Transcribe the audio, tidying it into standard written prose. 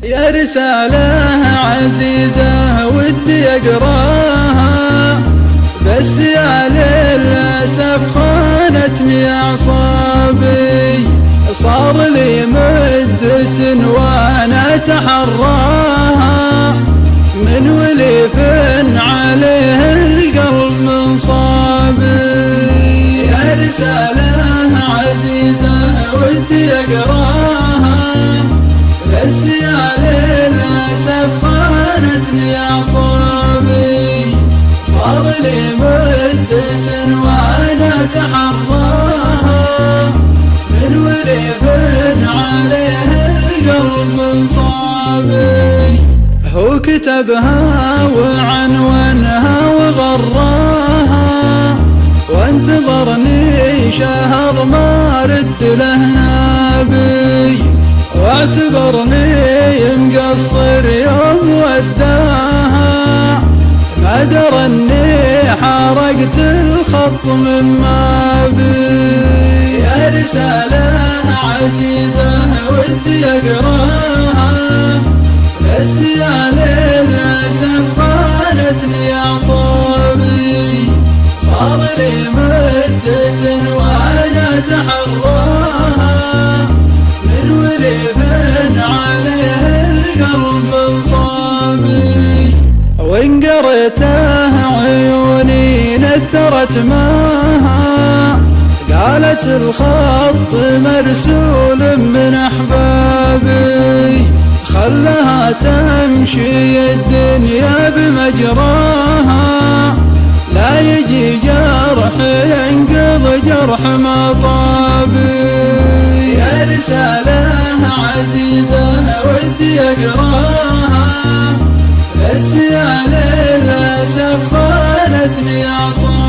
يا رسالة عزيزة ودي أقراها، بس يا للأسف خانتني أعصابي. صار لي مدة وأنا أتحراها، من وليف عليه القلب منصابي. يا رسالة عزيزة ودي أقراها، بس يا للأسف خانتني أعصابي. صار لي مدة وأنا أتحراها، من وليف عليه القلب منصابي. هو كتبها وعنونها وغراها، وانتظرني شهر ما رد له نابي، واعتبرني مقصر يوم وداها. ما درى اني حرقت الخط من ما بي. يا رسالة عزيزة ودي أقراها، بس يا للأسف خانتني أعصابي. صار لي مدة وأنا أتحراها، من وليف عليه القلب منصابي. وإن قريته عيوني نثرت ماها، قالت الخط مرسول من أحبابي. خلها تمشي الدنيا بمجراها، لا يجي جرح ينقض جرح مطابي. يا رسالة عزيزة ودي أقراها، بس يا للأسف خانتني أعصابي.